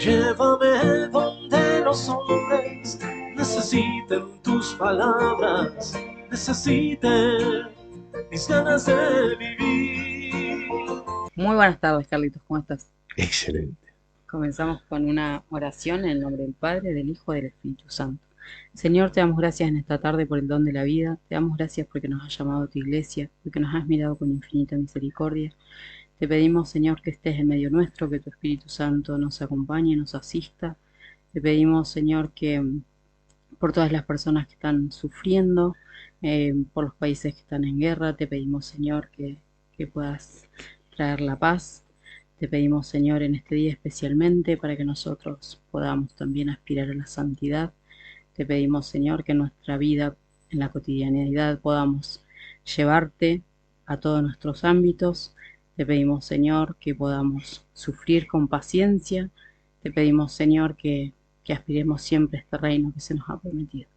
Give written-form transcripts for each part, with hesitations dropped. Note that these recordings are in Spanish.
Llévame donde los hombres necesiten tus palabras, necesiten mis ganas de vivir. Muy buenas tardes, Carlitos, ¿cómo estás? Excelente. Comenzamos con una oración en el nombre del Padre, del Hijo y del Espíritu Santo. Señor, te damos gracias en esta tarde por el don de la vida, te damos gracias porque nos has llamado a tu iglesia, porque nos has mirado con infinita misericordia. Te pedimos, Señor, que estés en medio nuestro, que tu Espíritu Santo nos acompañe, nos asista. Te pedimos, Señor, que por todas las personas que están sufriendo, por los países que están en guerra, te pedimos, Señor, que puedas traer la paz. Te pedimos, Señor, en este día especialmente para que nosotros podamos también aspirar a la santidad. Te pedimos, Señor, que en nuestra vida, en la cotidianidad, podamos llevarte a todos nuestros ámbitos. Te pedimos, Señor, que podamos sufrir con paciencia. Te pedimos, Señor, que aspiremos siempre a este reino que se nos ha prometido.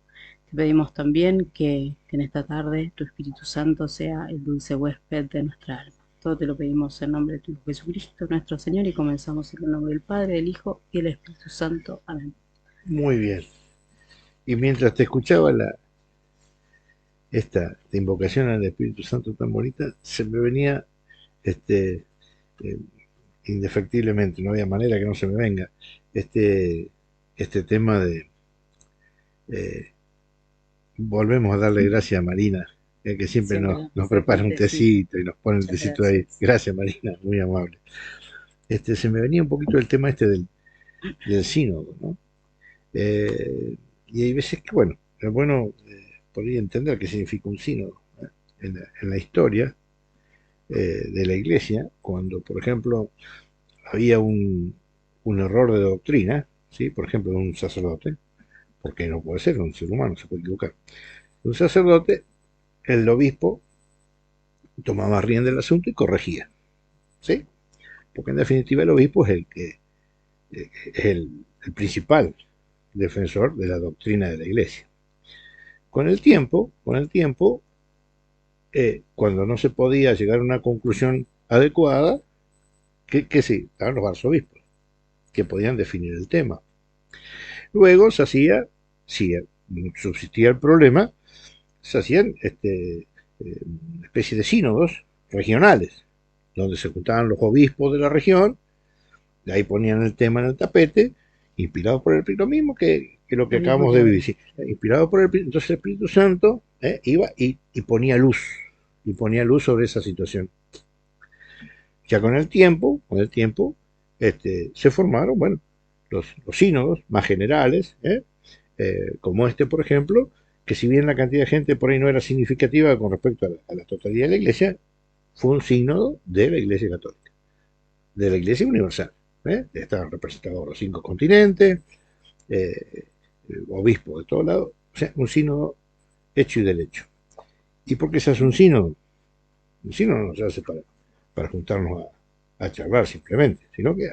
Te pedimos también que en esta tarde tu Espíritu Santo sea el dulce huésped de nuestra alma. Todo te lo pedimos en nombre de tu Hijo Jesucristo, nuestro Señor, y comenzamos en el nombre del Padre, del Hijo y del Espíritu Santo. Amén. Muy bien. Y mientras te escuchaba esta invocación al Espíritu Santo tan bonita, se me venía este, eh, indefectiblemente, no había manera que no se me venga, este tema de eh, volvemos a darle gracias a Marina, que siempre Siempre nos prepara un tecito y nos pone el Muchas tecito ahí. gracias. Gracias, Marina, muy amable. Se me venía un poquito el tema del sínodo, ¿no? Y hay veces que, bueno, es bueno podría entender qué significa un sínodo, ¿eh? En la historia de la iglesia, cuando, por ejemplo, había un error de doctrina, ¿sí? Por ejemplo, de un sacerdote, porque no puede ser, un ser humano se puede equivocar. Un sacerdote, el obispo tomaba rienda del asunto y corregía, ¿sí? Porque en definitiva el obispo es es el principal defensor de la doctrina de la iglesia. Con el tiempo, cuando no se podía llegar a una conclusión adecuada, que sí, estaban los arzobispos, que podían definir el tema. Luego se hacía, si subsistía el problema, se hacían una especie de sínodos regionales, donde se juntaban los obispos de la región, de ahí ponían el tema en el tapete, inspirado por lo mismo que lo que acabamos de vivir. Inspirado por entonces el Espíritu Santo iba y ponía luz sobre esa situación. Ya con el tiempo, se formaron, bueno, los sínodos más generales, como por ejemplo, que si bien la cantidad de gente por ahí no era significativa con respecto a la totalidad de la iglesia, fue un sínodo de la iglesia católica, de la iglesia universal. Estaban representados los 5 continentes, eh, obispos de todos lados, o sea, un sínodo hecho y derecho. ¿Y por qué se hace un sínodo? Un sínodo no se hace para juntarnos a charlar simplemente, sino que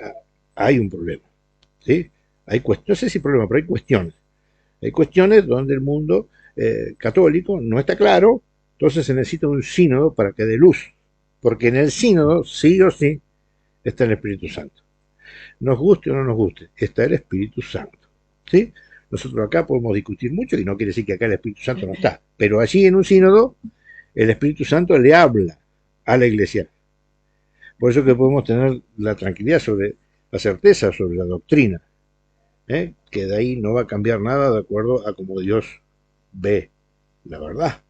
hay un problema, ¿sí? No sé si problema, pero hay cuestiones. Hay cuestiones donde el mundo católico no está claro, entonces se necesita un sínodo para que dé luz, porque en el sínodo, sí o sí, está el Espíritu Santo. Nos guste o no nos guste, está el Espíritu Santo, ¿sí? Nosotros acá podemos discutir mucho y no quiere decir que acá el Espíritu Santo no está, pero allí en un sínodo el Espíritu Santo le habla a la iglesia. Por eso que podemos tener la tranquilidad sobre la certeza sobre la doctrina, que de ahí no va a cambiar nada de acuerdo a cómo Dios ve la verdad.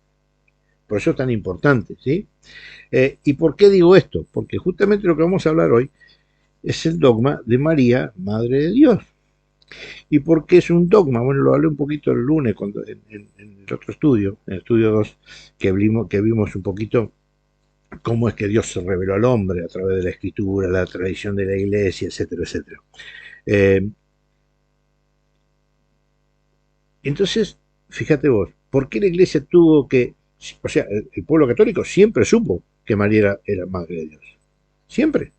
Por eso es tan importante, ¿sí? ¿Y por qué digo esto? Porque justamente lo que vamos a hablar hoy es el dogma de María, Madre de Dios. ¿Y por qué es un dogma? Bueno, lo hablé un poquito el lunes en el otro estudio, en el estudio 2, que vimos un poquito cómo es que Dios se reveló al hombre a través de la escritura, la tradición de la iglesia, etcétera, etcétera. Entonces, fíjate vos, ¿por qué la iglesia tuvo que, o sea, el pueblo católico siempre supo que María era madre de Dios? Siempre,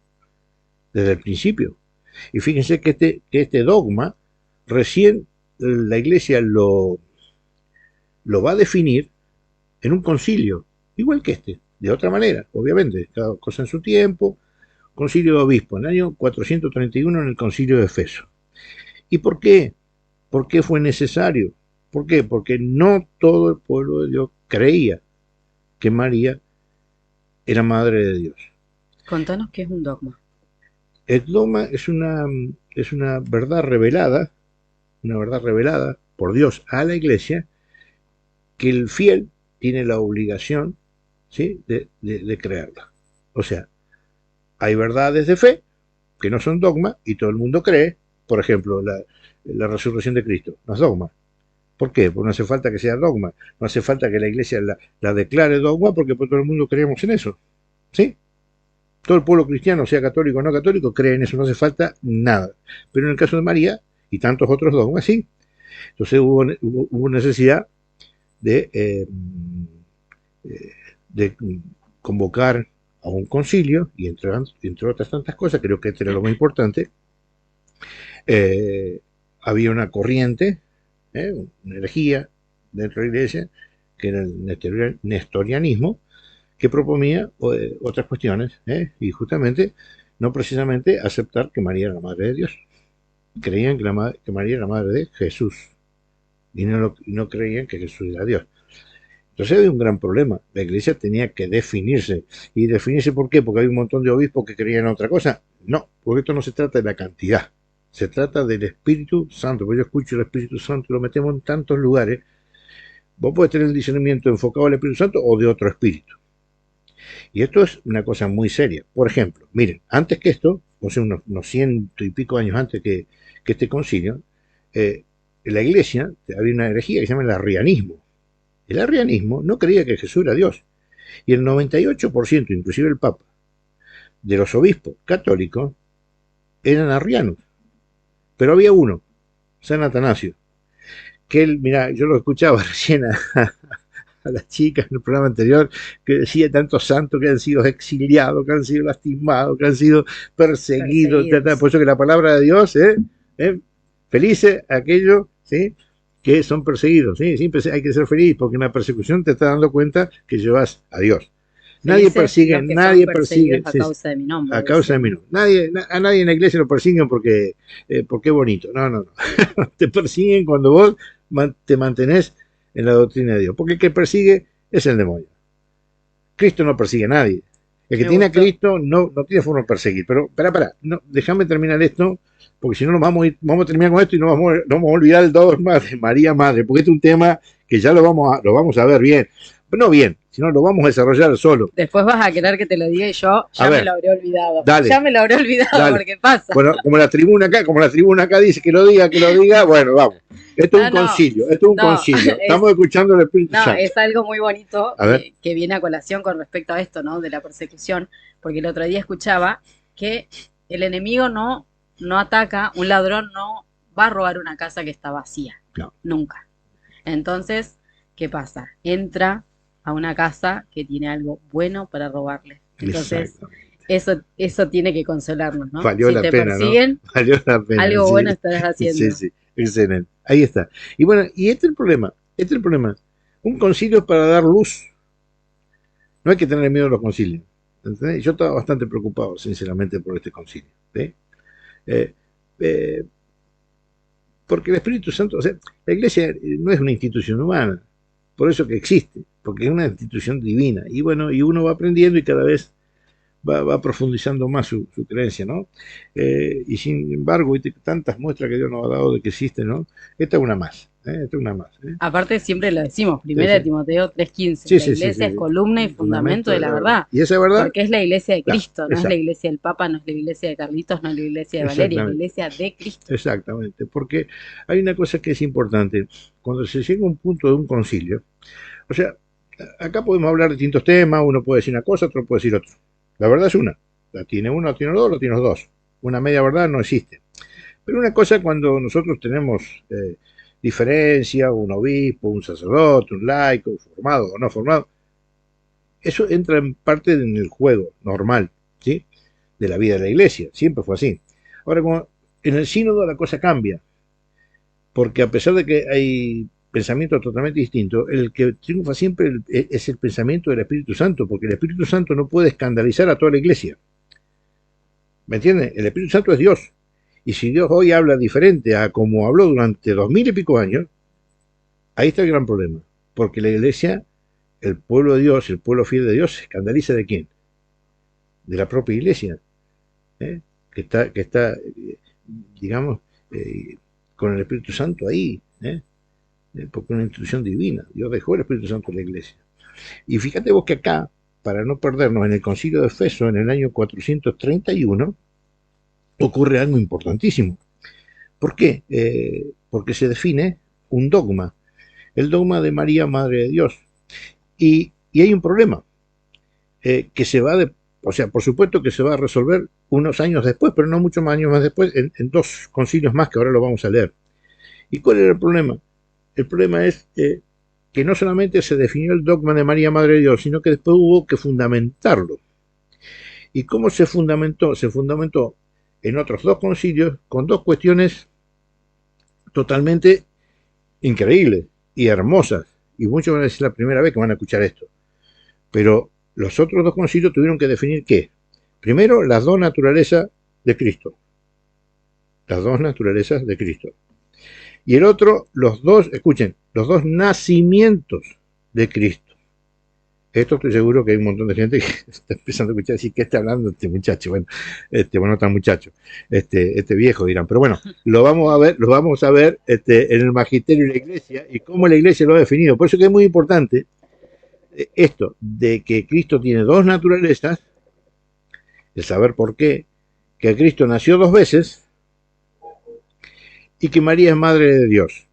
desde el principio. Y fíjense que este dogma recién la iglesia lo va a definir en un concilio, igual que de otra manera, obviamente, cada cosa en su tiempo. Concilio de Obispo, en el año 431 en el concilio de Efeso. ¿Y por qué? ¿Por qué fue necesario? ¿Por qué? Porque no todo el pueblo de Dios creía que María era madre de Dios. Contanos qué es un dogma. El dogma es una verdad revelada por Dios a la iglesia, que el fiel tiene la obligación, ¿sí?, de creerla. O sea, hay verdades de fe que no son dogma y todo el mundo cree. Por ejemplo, la resurrección de Cristo no es dogma. ¿Por qué? Porque no hace falta que sea dogma, no hace falta que la iglesia la declare dogma, porque todo el mundo creemos en eso, ¿sí? Todo el pueblo cristiano, sea católico o no católico, cree en eso, no hace falta nada. Pero en el caso de María y tantos otros dogmas, sí. Entonces hubo necesidad de, de convocar a un concilio, y entre otras tantas cosas, creo que este era lo más importante. Había una corriente, una herejía dentro de la iglesia, que era el nestorianismo, que proponía otras cuestiones, y justamente no precisamente aceptar que María era la madre de Dios. Creían que María era la madre de Jesús, y no creían que Jesús era Dios. Entonces había un gran problema. La iglesia tenía que definirse. ¿Y definirse por qué? ¿Porque hay un montón de obispos que creían otra cosa? No, porque esto no se trata de la cantidad. Se trata del Espíritu Santo. Porque yo escucho el Espíritu Santo y lo metemos en tantos lugares. Vos podés tener el discernimiento enfocado al Espíritu Santo o de otro espíritu. Y esto es una cosa muy seria. Por ejemplo, miren, antes que esto, o sea, unos 100 y pico años antes que este concilio, en la iglesia había una herejía que se llama el arrianismo. El arrianismo no creía que Jesús era Dios. Y el 98%, inclusive el Papa, de los obispos católicos eran arrianos. Pero había uno, San Atanasio, que él, mira, yo lo escuchaba recién a las chicas en el programa anterior, que decía tantos santos que han sido exiliados, que han sido lastimados, que han sido perseguidos. Por eso que la palabra de Dios, felices aquellos, ¿sí?, que son perseguidos, ¿sí? Siempre hay que ser feliz, porque en la persecución te está dando cuenta que llevas a Dios. Nadie persigue, a causa de mi nombre. A causa de mi nombre. A nadie en la iglesia lo persiguen porque es bonito. No. Te persiguen cuando vos te mantenés en la doctrina de Dios. Porque el que persigue es el demonio. Cristo no persigue a nadie. El que tiene a Cristo no tiene forma de perseguir. Pero, no, déjame terminar esto, porque si no vamos a terminar con esto y no vamos a olvidar el dogma de María Madre, porque este es un tema que ya lo vamos a ver bien. No bien, sino lo vamos a desarrollar solo. Después vas a querer que te lo diga y yo me lo habré olvidado. Dale, ya me lo habré olvidado, porque pasa. Bueno, como la tribuna acá dice que lo diga, bueno, vamos. Esto es un concilio, concilio. Estamos escuchando el Espíritu Santo. Es algo muy bonito que viene a colación con respecto a esto, ¿no?, de la persecución, porque el otro día escuchaba que el enemigo no ataca, un ladrón no va a robar una casa que está vacía, nunca. Entonces, ¿qué pasa? Entra a una casa que tiene algo bueno para robarle. Entonces, eso tiene que consolarnos, ¿no? Valió la pena, persiguen, ¿no? Valió la pena. Algo bueno estás haciendo. Sí, excelente. Ahí está. Y bueno, y este es el problema. Un concilio es para dar luz. No hay que tener miedo a los concilios. ¿Entendés? Yo estaba bastante preocupado, sinceramente, por este concilio. Porque el Espíritu Santo, o sea, la iglesia no es una institución humana, por eso que existe, porque es una institución divina. Y bueno, y uno va aprendiendo y cada vez va profundizando más su creencia, ¿no? Y sin embargo, tantas muestras que Dios nos ha dado de que existe, ¿no? Esta es una más. Aparte, siempre lo decimos, 1 Timoteo 3:15, la iglesia es columna y fundamento de la verdad. Y esa verdad, porque es la iglesia de Cristo, no es la iglesia del Papa, no es la iglesia de Carlitos, no es la iglesia de Valeria, es la iglesia de Cristo. Exactamente, porque hay una cosa que es importante, cuando se llega a un punto de un concilio, o sea, acá podemos hablar de distintos temas, uno puede decir una cosa, otro puede decir otra. La verdad es una, la tiene uno, la tiene dos, la tiene los dos. Una media verdad no existe. Pero una cosa, cuando nosotros tenemos diferencia, un obispo, un sacerdote, un laico, formado o no formado, eso entra en parte en el juego normal, ¿sí?, de la vida de la iglesia. Siempre fue así. Ahora, como en el sínodo la cosa cambia, porque a pesar de que hay pensamientos totalmente distintos, el que triunfa siempre es el pensamiento del Espíritu Santo, porque el Espíritu Santo no puede escandalizar a toda la iglesia. ¿Me entienden? El Espíritu Santo es Dios. Y si Dios hoy habla diferente a como habló durante 2000 y pico años, ahí está el gran problema. Porque la iglesia, el pueblo de Dios, el pueblo fiel de Dios, se escandaliza ¿de quién? De la propia iglesia, ¿eh? que está digamos, con el Espíritu Santo ahí, porque es una institución divina. Dios dejó el Espíritu Santo en la iglesia. Y fíjate vos que acá, para no perdernos, en el Concilio de Efeso, en el año 431, ocurre algo importantísimo. ¿Por qué? Porque se define un dogma, el dogma de María, Madre de Dios. Y hay un problema, que se va o sea, por supuesto que se va a resolver unos años después, pero no muchos años más después, en dos concilios más que ahora lo vamos a leer. ¿Y cuál era el problema? El problema es que no solamente se definió el dogma de María, Madre de Dios, sino que después hubo que fundamentarlo. ¿Y cómo se fundamentó? Se fundamentó en otros dos concilios con dos cuestiones totalmente increíbles y hermosas. Y muchos van a decir la primera vez que van a escuchar esto. Pero los otros dos concilios tuvieron que definir ¿qué? Primero, las dos naturalezas de Cristo. Las dos naturalezas de Cristo. Y el otro, los dos, escuchen, los dos nacimientos de Cristo. Esto estoy seguro que hay un montón de gente que está empezando a escuchar y decir, ¿qué está hablando este muchacho? Bueno, no tan muchacho, este viejo dirán, pero bueno, lo vamos a ver en el magisterio de la iglesia y cómo la iglesia lo ha definido. Por eso que es muy importante esto de que Cristo tiene dos naturalezas, el saber por qué, que Cristo nació dos veces y que María es madre de Dios.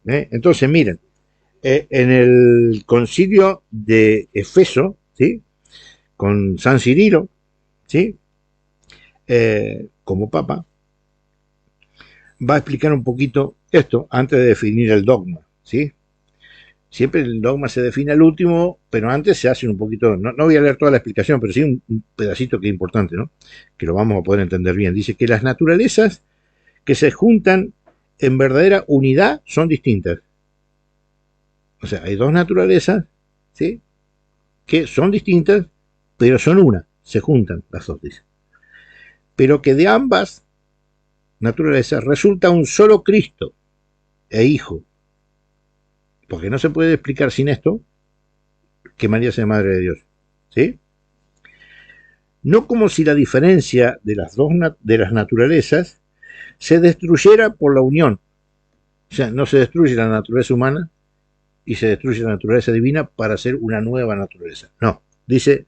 Entonces, miren, en el concilio de Efeso, ¿sí? Con San Cirilo, ¿sí? Como papa, va a explicar un poquito esto antes de definir el dogma, ¿sí? Siempre el dogma se define al último, pero antes se hace un poquito, no voy a leer toda la explicación, pero sí un pedacito que es importante, ¿no? Que lo vamos a poder entender bien. Dice que las naturalezas que se juntan en verdadera unidad son distintas. O sea, hay dos naturalezas, ¿sí? Que son distintas, pero son una, se juntan las dos, dice. Pero que de ambas naturalezas resulta un solo Cristo e Hijo. Porque no se puede explicar sin esto que María sea Madre de Dios, ¿sí? No como si la diferencia de las dos de las naturalezas se destruyera por la unión. O sea, no se destruye la naturaleza humana y se destruye la naturaleza divina para hacer una nueva naturaleza. No, dice,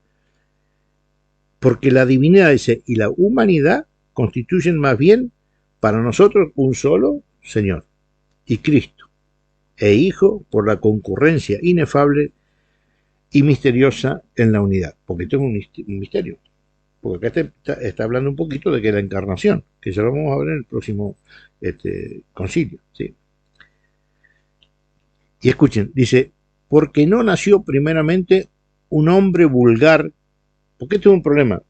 porque la divinidad, dice, y la humanidad constituyen más bien para nosotros un solo Señor y Cristo, e Hijo por la concurrencia inefable y misteriosa en la unidad. Porque esto es un misterio. Porque acá está hablando un poquito de que la encarnación, que ya lo vamos a ver en el próximo concilio, ¿sí? Y escuchen, dice, porque no nació primeramente un hombre vulgar, porque esto es un problema.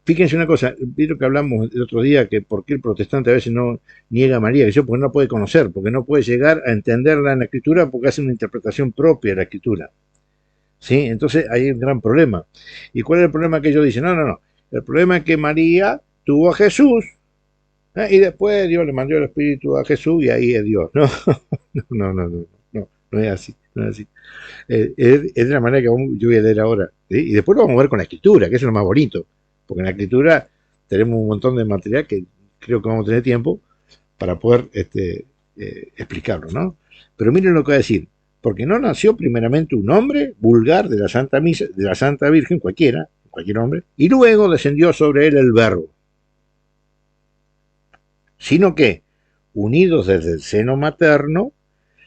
Fíjense una cosa, vieron que hablamos el otro día que por qué el protestante a veces no niega a María, porque no puede conocer, porque no puede llegar a entenderla en la escritura, porque hace una interpretación propia de la escritura. ¿Sí? Entonces hay un gran problema. ¿Y cuál es el problema que ellos dicen? No. El problema es que María tuvo a Jesús, y después Dios le mandó el Espíritu a Jesús y ahí es Dios. No es así. No es así. Es de la manera que yo voy a leer ahora. ¿Sí? Y después lo vamos a ver con la escritura, que es lo más bonito. Porque en la escritura tenemos un montón de material que creo que vamos a tener tiempo para poder explicarlo, ¿no? Pero miren lo que va a decir. Porque no nació primeramente un hombre vulgar de la Santa Misa, de la Santa Virgen, cualquier hombre, y luego descendió sobre él el Verbo. Sino que, unidos desde el seno materno,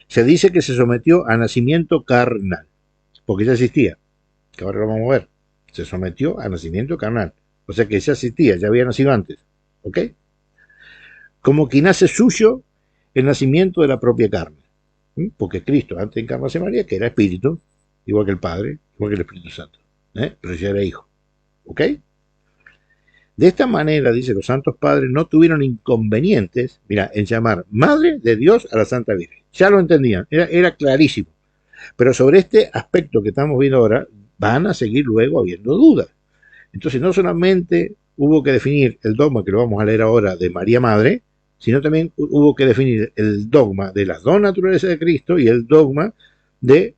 se dice que se sometió a nacimiento carnal, porque ya existía, que ahora lo vamos a ver, se sometió a nacimiento carnal, o sea que ya existía, ya había nacido antes, ¿ok? Como que nace suyo el nacimiento de la propia carne, porque Cristo, antes de encarnarse María, que era espíritu, igual que el Padre, igual que el Espíritu Santo, pero ya era hijo, ¿ok? De esta manera, dice, los santos padres no tuvieron inconvenientes, mira, en llamar Madre de Dios a la Santa Virgen. Ya lo entendían, era clarísimo. Pero sobre este aspecto que estamos viendo ahora, van a seguir luego habiendo dudas. Entonces, no solamente hubo que definir el dogma, que lo vamos a leer ahora, de María Madre, sino también hubo que definir el dogma de las dos naturalezas de Cristo y el dogma de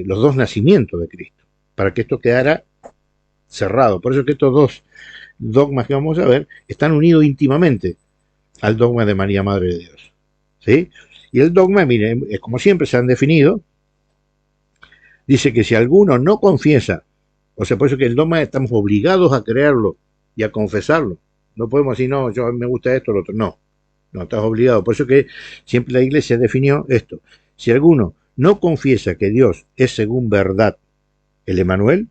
los dos nacimientos de Cristo, para que esto quedara cerrado. Por eso es que estos dos dogmas que vamos a ver están unidos íntimamente al dogma de María Madre de Dios, ¿sí? Y el dogma, miren, como siempre se han definido, dice que si alguno no confiesa, o sea, por eso que el dogma estamos obligados a creerlo y a confesarlo. No podemos decir, no, yo me gusta esto o lo otro. No, no estás obligado. Por eso que siempre la Iglesia definió esto. Si alguno no confiesa que Dios es según verdad el Emmanuel,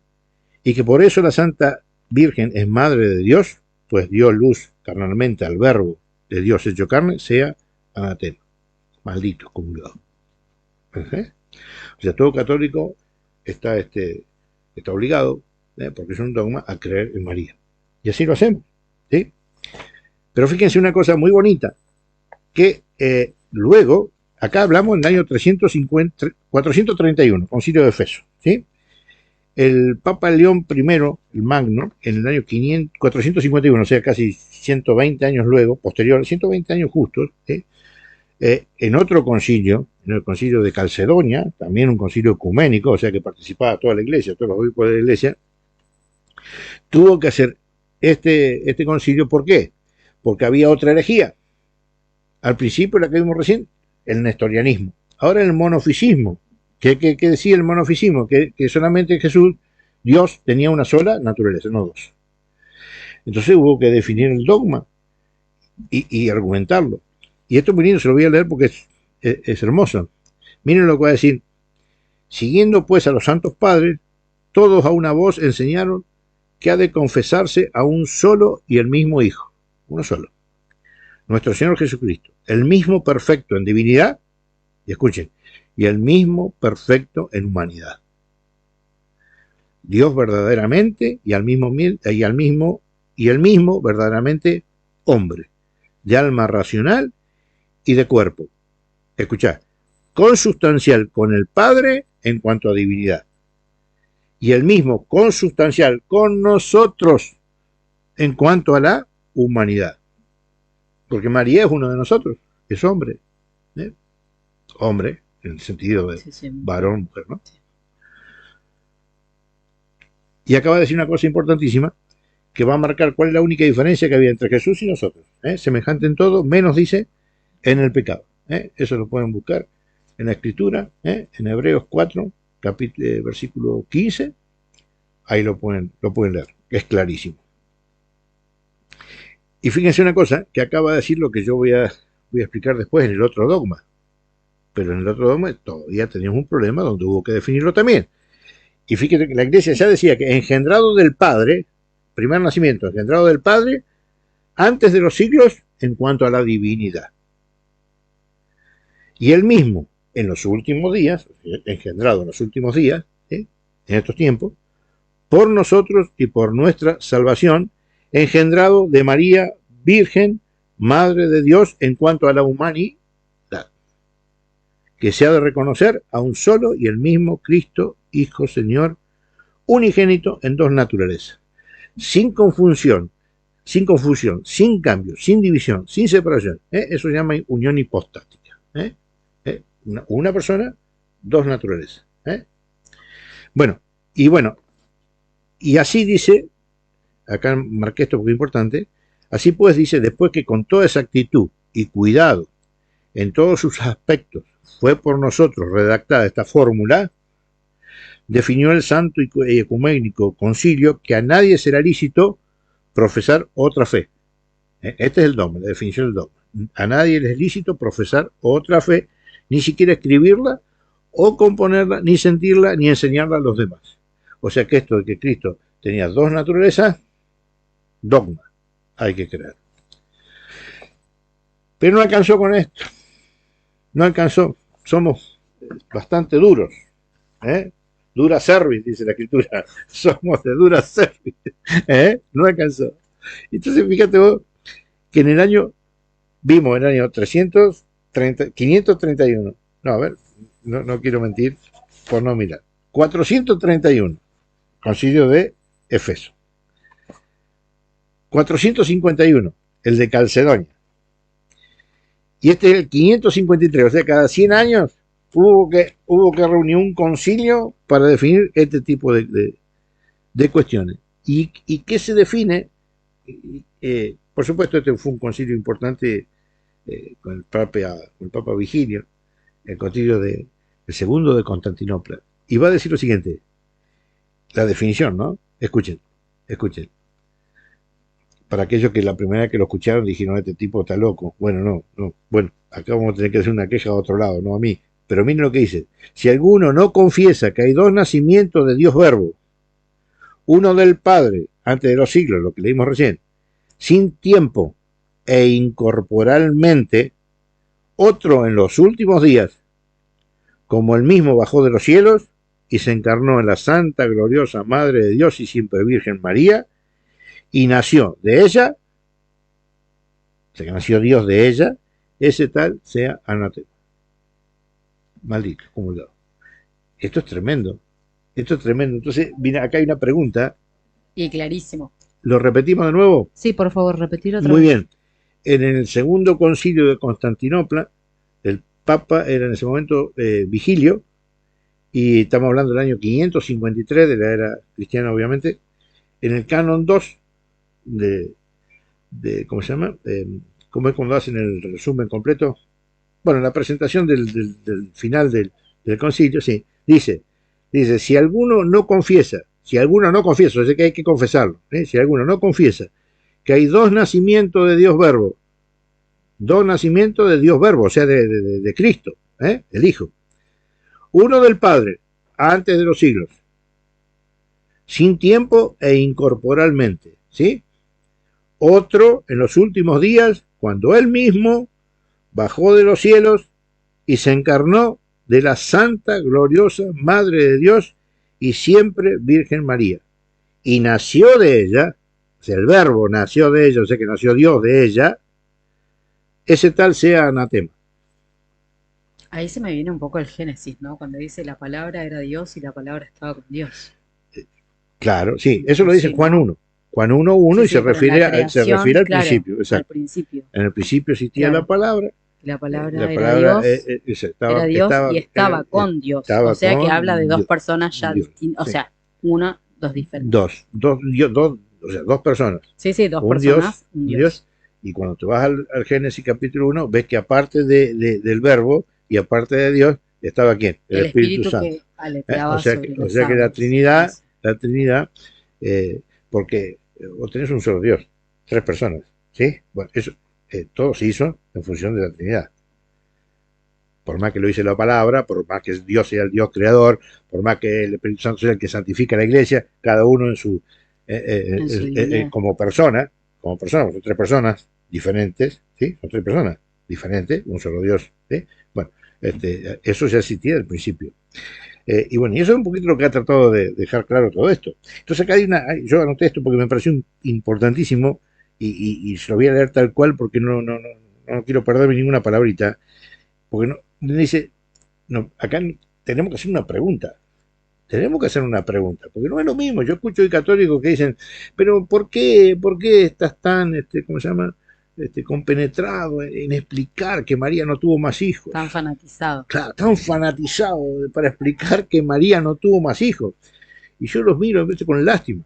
y que por eso la Santa Virgen es Madre de Dios, pues dio luz carnalmente al Verbo de Dios hecho carne, sea anatema, maldito, excomulgado. O sea, todo católico está obligado, porque es un dogma, a creer en María. Y así lo hacemos, ¿sí? Pero fíjense una cosa muy bonita, que luego, acá hablamos en el año 431, Concilio de Efeso, ¿sí? El Papa León I, el Magno, en el año 451, o sea, casi 120 años luego, posterior, 120 años justos, ¿sí? En otro concilio, en el concilio de Calcedonia, también un concilio ecuménico, o sea que participaba toda la iglesia, todos los obispos de la iglesia, tuvo que hacer este concilio. ¿Por qué? Porque había otra herejía. Al principio, la que vimos recién, el nestorianismo. Ahora el monofisismo. ¿Qué decía el monofisismo? Que solamente Jesús, Dios, tenía una sola naturaleza, no dos. Entonces hubo que definir el dogma y argumentarlo. Y esto muy lindo, se lo voy a leer porque es hermoso. Miren lo que va a decir. Siguiendo pues a los santos padres, todos a una voz enseñaron que ha de confesarse a un solo y el mismo Hijo. Uno solo. Nuestro Señor Jesucristo. El mismo perfecto en divinidad, y escuchen, y el mismo perfecto en humanidad. Dios verdaderamente y el mismo verdaderamente hombre, de alma racional y de cuerpo. Escuchad, consustancial con el Padre en cuanto a divinidad, y el mismo consustancial con nosotros en cuanto a la humanidad. Porque María es uno de nosotros, es hombre, ¿eh? Hombre, en el sentido de varón, mujer, ¿no? Y acaba de decir una cosa importantísima, que va a marcar cuál es la única diferencia que había entre Jesús y nosotros, semejante en todo, menos dice en el pecado. Eso lo pueden buscar en la Escritura, en Hebreos 4, versículo 15, ahí lo pueden leer, es clarísimo. Y fíjense una cosa, que acaba de decir lo que yo voy a explicar después en el otro dogma. Pero en el otro dogma todavía teníamos un problema donde hubo que definirlo también. Y fíjense que la Iglesia ya decía que engendrado del Padre, primer nacimiento, engendrado del Padre, antes de los siglos en cuanto a la divinidad. Y él mismo, en los últimos días, engendrado en los últimos días, en estos tiempos, por nosotros y por nuestra salvación, engendrado de María Virgen, Madre de Dios, en cuanto a la humanidad, que se ha de reconocer a un solo y el mismo Cristo, Hijo Señor, unigénito en dos naturalezas, sin confusión, sin cambio, sin división, sin separación. Eso se llama unión hipostática. Una persona, dos naturalezas. Bueno, y así dice, acá marqué esto porque es importante, así pues dice, después que con toda exactitud y cuidado en todos sus aspectos fue por nosotros redactada esta fórmula, definió el Santo y Ecuménico Concilio que a nadie será lícito profesar otra fe. Este es el dogma, la definición del dogma. A nadie le es lícito profesar otra fe, ni siquiera escribirla o componerla, ni sentirla, ni enseñarla a los demás. O sea que esto de que Cristo tenía dos naturalezas, dogma, hay que creer. Pero no alcanzó con esto. No alcanzó. Somos bastante duros. Dura cerviz, dice la Escritura. Somos de dura cerviz. No alcanzó. Entonces, fíjate vos que en el año, vimos en el año 531. No, a ver, no quiero mentir por no mirar. 431, Concilio de Efeso. 451, el de Calcedonia. Y este es el 553, o sea, cada 100 años hubo que reunir un concilio para definir este tipo de cuestiones. ¿Y qué se define? Por supuesto, este fue un concilio importante con el Papa Vigilio, el concilio el segundo de Constantinopla. Y va a decir lo siguiente, la definición, ¿no? Escuchen. Para aquellos que la primera vez que lo escucharon dijeron, este tipo está loco. Bueno, no. Bueno, acá vamos a tener que hacer una queja a otro lado, no a mí. Pero miren lo que dice. Si alguno no confiesa que hay dos nacimientos de Dios Verbo, uno del Padre, antes de los siglos, lo que leímos recién, sin tiempo e incorporalmente, otro en los últimos días, como el mismo bajó de los cielos y se encarnó en la santa, gloriosa Madre de Dios y siempre Virgen María, y nació de ella, o sea que nació Dios de ella, ese tal sea anatema. Maldito, comulgado. Esto es tremendo. Entonces, mira, acá hay una pregunta. Y clarísimo. ¿Lo repetimos de nuevo? Sí, por favor, repetir otra Muy vez. bien. En el segundo concilio de Constantinopla, el Papa era en ese momento Vigilio, y estamos hablando del año 553 de la era cristiana, obviamente. En el canon 2 ¿cómo se llama? ¿Cómo es cuando hacen el resumen completo? Bueno, la presentación del final del concilio, sí, dice, si alguno no confiesa, o sea que hay que confesarlo, si alguno no confiesa que hay dos nacimientos de Dios Verbo, o sea, de Cristo, el Hijo, uno del Padre, antes de los siglos, sin tiempo e incorporalmente, ¿sí? Otro en los últimos días, cuando Él mismo bajó de los cielos y se encarnó de la santa, gloriosa Madre de Dios y siempre Virgen María. Y nació de ella, o sea, el Verbo nació de ella, o sea que nació Dios de ella, ese tal sea anatema. Ahí se me viene un poco el Génesis, ¿no? Cuando dice la palabra era Dios y la palabra estaba con Dios. Claro, sí, eso lo dice Sí, Juan ¿no? 1. Juan 1.1 Sí, y sí, pero en la se creación, refiere al claro, principio, al exacto. principio, En el principio existía claro. la palabra, La la palabra era palabra Dios, estaba, era Dios y estaba con Dios. estaba O sea que habla de con dos Dios, personas ya Dios, distintas, o sí. sea, dos diferentes. O sea, dos personas, Sí, dos un personas, un Dios, Dios. y cuando te vas al Génesis capítulo 1, ves que aparte del Verbo y aparte de Dios, estaba ¿quién? El El Espíritu espíritu Santo. que aleteaba O sobre las sea que la aguas. Trinidad, Eso. porque vos tenés un solo Dios, tres personas, ¿sí? Bueno, eso todo se hizo en función de la Trinidad. Por más que lo dice la palabra, por más que Dios sea el Dios creador, por más que el Espíritu Santo sea el que santifica la iglesia, cada uno en su En su divinidad. como persona, son tres personas diferentes, ¿sí? Son tres personas diferentes, un solo Dios, ¿sí? Bueno, eso ya existía al principio. Y bueno, y eso es un poquito lo que ha tratado de dejar claro todo esto. Entonces acá yo anoté esto porque me pareció importantísimo y se lo voy a leer tal cual porque no quiero perderme ninguna palabrita, porque dice, no, acá tenemos que hacer una pregunta. Porque no es lo mismo. Yo escucho hoy católicos que dicen, pero ¿por qué estás tan, ¿cómo se llama? Compenetrado en explicar que María no tuvo más hijos. Tan fanatizado. Claro, tan fanatizado para explicar que María no tuvo más hijos. Y yo los miro a veces con lástima.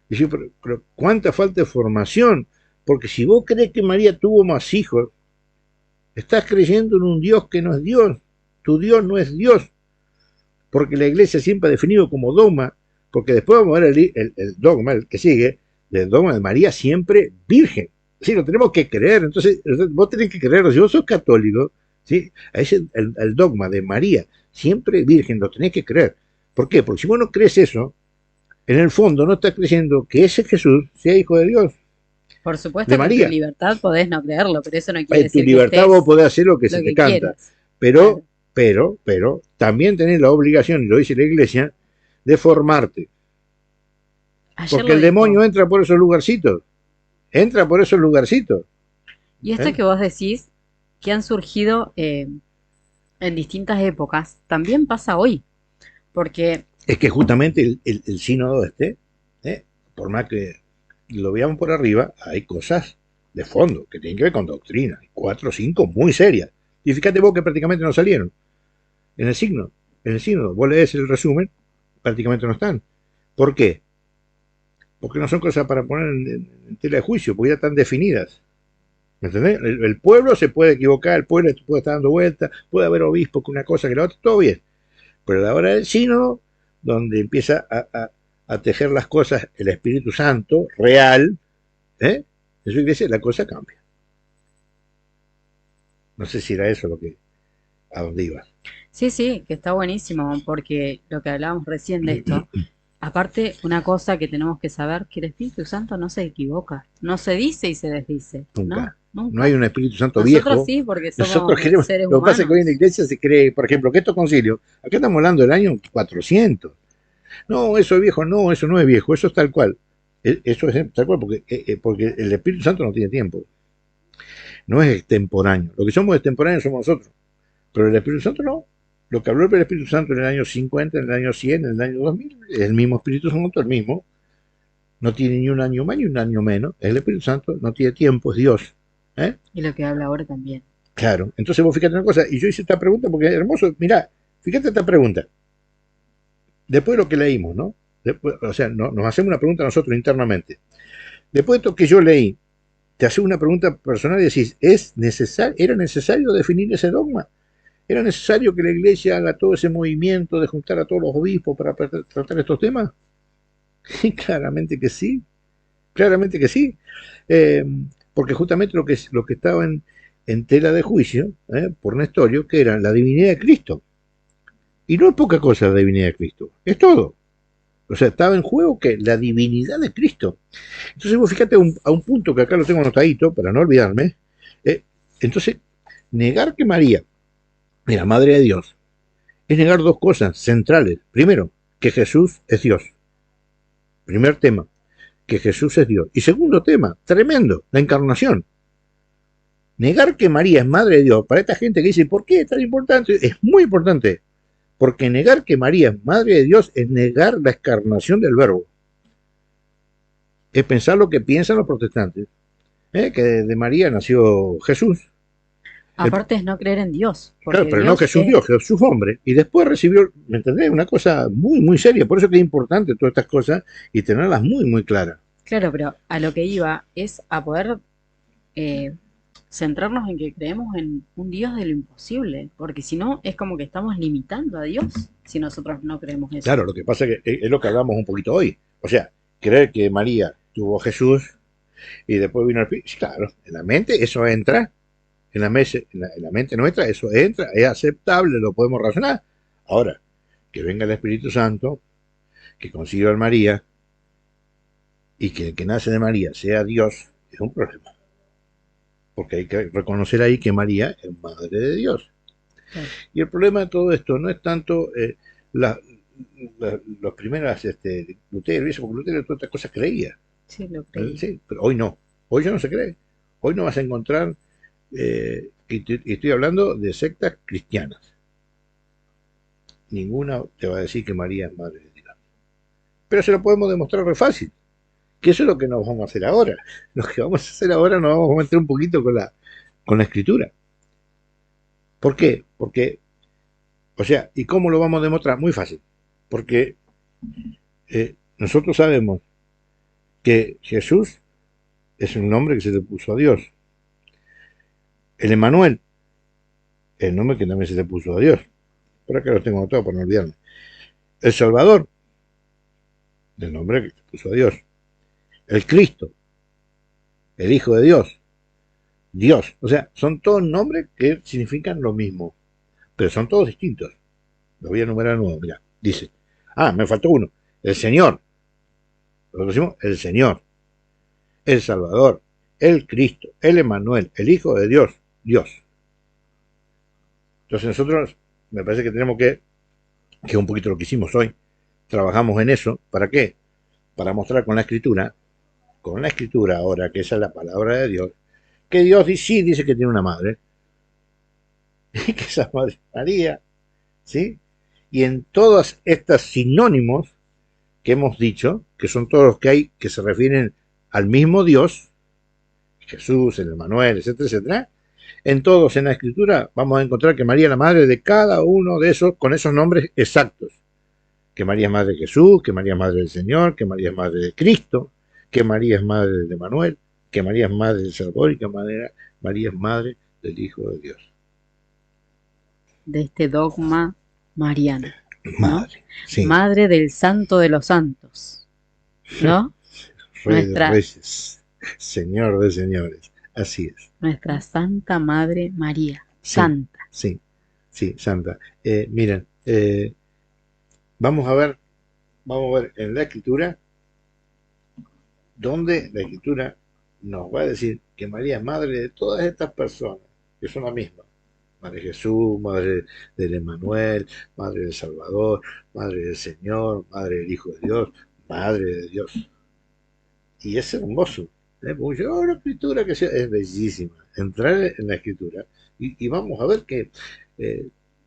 Y yo, pero ¿cuánta falta de formación? Porque si vos crees que María tuvo más hijos, estás creyendo en un Dios que no es Dios. Tu Dios no es Dios. Porque la iglesia siempre ha definido como dogma, porque después vamos a ver el dogma, el que sigue, del dogma de María siempre virgen. Sí, lo tenemos que creer. Entonces, vos tenés que creer, si vos sos católico, ¿sí? El dogma de María siempre virgen, lo tenés que creer. ¿Por qué? Porque si vos no crees eso, en el fondo no estás creyendo que ese Jesús sea hijo de Dios. Por supuesto De que María. En tu libertad podés no creerlo, pero eso no quiere En tu decir libertad que vos podés hacer lo que se te canta. quieras. Pero, Claro. pero, también tenés la obligación, y lo dice la iglesia, de formarte. Ayer Porque lo el dijo. demonio entra por esos lugarcitos. Entra por esos lugarcitos. Y esto que vos decís, que han surgido en distintas épocas, también pasa hoy. Porque Es que justamente el sínodo por más que lo veamos por arriba, hay cosas de fondo que tienen que ver con doctrina, 4 o 5 muy serias. Y fíjate vos que prácticamente no salieron. En el signo, vos lees el resumen, prácticamente no están. ¿Por qué? Porque no son cosas para poner en tela de juicio, porque ya están definidas. ¿Me entendés? El pueblo se puede equivocar, el pueblo puede estar dando vueltas, puede haber obispos que una cosa que la otra, todo bien. Pero a la hora del sínodo, donde empieza a tejer las cosas el Espíritu Santo, real, en su iglesia la cosa cambia. No sé si era eso lo que a dónde ibas. Sí, sí, que está buenísimo, porque lo que hablábamos recién de esto, aparte, una cosa que tenemos que saber, que el Espíritu Santo no se equivoca, no se dice y se desdice, Nunca. no, No nunca. hay un Espíritu Santo Nosotros viejo. sí, porque Nosotros somos queremos. seres Lo que pasa es que hoy en la humanos. iglesia se cree, por ejemplo, que estos concilios, acá estamos hablando del año 400. No, eso es viejo, no, eso no es viejo, eso es tal cual. Eso es tal cual, porque el Espíritu Santo no tiene tiempo. No es extemporáneo. Lo que somos extemporáneos somos nosotros. Pero el Espíritu Santo no. Lo que habló el Espíritu Santo en el año 50, en el año 100, en el año 2000, es el mismo Espíritu Santo, el mismo. No tiene ni un año más ni un año menos. El Espíritu Santo no tiene tiempo, es Dios. ¿Eh? Y lo que habla ahora también. Claro. Entonces vos fíjate una cosa, y yo hice esta pregunta porque es hermoso. Mirá, fíjate esta pregunta. Después de lo que leímos, ¿no? Después, o sea, nos hacemos una pregunta nosotros internamente. Después de esto que yo leí, te haces una pregunta personal y decís, ¿era necesario definir ese dogma? ¿Era necesario que la iglesia haga todo ese movimiento de juntar a todos los obispos para tratar estos temas? Claramente que sí, claramente que sí. Eh, Porque justamente lo que estaba en tela de juicio, por Nestorio, que era la divinidad de Cristo. Y no es poca cosa la divinidad de Cristo, es todo. O sea, estaba en juego que la divinidad de Cristo. Entonces vos fíjate a un punto que acá lo tengo anotadito, para no olvidarme. Entonces, negar que María era Madre de Dios es negar dos cosas centrales. Primero, que Jesús es Dios. Primer tema, que Jesús es Dios. Y segundo tema, tremendo, la encarnación. Negar que María es Madre de Dios, para esta gente que dice, ¿por qué es tan importante? Es muy importante. Porque negar que María es Madre de Dios es negar la encarnación del Verbo. Es pensar lo que piensan los protestantes. Que de María nació Jesús. Aparte es no creer en Dios, Claro, porque pero no Jesús Dios, Jesús hombre. Y después recibió, ¿me entendés? Una cosa muy, muy seria. Por eso que es importante todas estas cosas y tenerlas muy, muy claras. Claro, pero a lo que iba es a poder eh, centrarnos en que creemos en un Dios de lo imposible, porque si no es como que estamos limitando a Dios si nosotros no creemos eso. Claro, lo que pasa es que es lo que hablamos un poquito hoy. O sea, creer que María tuvo a Jesús y después vino el Espíritu. Sí, claro, en la mente eso entra. En la mente nuestra eso entra, es aceptable, lo podemos razonar. Ahora, que venga el Espíritu Santo, que conciba a María y que el que nace de María sea Dios, es un problema. Porque hay que reconocer ahí que María es Madre de Dios. Claro. Y el problema de todo esto no es tanto las primeras Lutero y eso, porque Lutero todas estas cosas creía. Sí, lo creí. Sí, pero hoy no. Hoy ya no se cree. Hoy no vas a encontrar, y estoy hablando de sectas cristianas. Ninguna te va a decir que María es Madre de Dios. Pero se lo podemos demostrar re fácil. Que eso es lo que nos vamos a hacer ahora. Lo que vamos a hacer ahora nos vamos a meter un poquito con la escritura. ¿Por qué? Porque, o sea, ¿y cómo lo vamos a demostrar? Muy fácil. Porque nosotros sabemos que Jesús es un nombre que se le puso a Dios. El Emmanuel, el nombre que también se le puso a Dios. Por acá lo tengo anotado para no olvidarme. El Salvador, el nombre que se puso a Dios. El Cristo, el Hijo de Dios, Dios. O sea, son todos nombres que significan lo mismo, pero son todos distintos. Lo voy a enumerar de nuevo, mira. Dice, me faltó uno. El Señor. Lo decimos, el Señor. El Salvador. El Cristo. El Emmanuel. El Hijo de Dios. Dios. Entonces nosotros, me parece que tenemos que es un poquito lo que hicimos hoy, trabajamos en eso. ¿Para qué? Para mostrar con la escritura ahora, que esa es la palabra de Dios, que Dios sí dice que tiene una madre, y que esa madre es María, ¿sí? Y en todos estos sinónimos que hemos dicho, que son todos los que hay que se refieren al mismo Dios, Jesús, el Emmanuel, etcétera, etcétera, en todos en la Escritura vamos a encontrar que María es la madre de cada uno de esos, con esos nombres exactos. Que María es madre de Jesús, que María es madre del Señor, que María es madre de Cristo, que María es madre de Manuel, que María es madre del Salvador y que María es madre del Hijo de Dios. De este dogma mariano, ¿no? Madre, sí. Madre del Santo de los Santos, ¿no? Rey Nuestra- de Reyes, Señor de Señores. Así es. Nuestra Santa Madre María, Sí. Santa. Sí, sí, Santa. Miren, vamos a ver en la Escritura, donde la Escritura nos va a decir que María es madre de todas estas personas, que son la misma. Madre de Jesús, madre del Emmanuel, madre del Salvador, madre del Señor, madre del Hijo de Dios, madre de Dios. Y es hermoso. Porque yo, la Escritura que sea, es bellísima. Entrar en la Escritura y vamos a ver que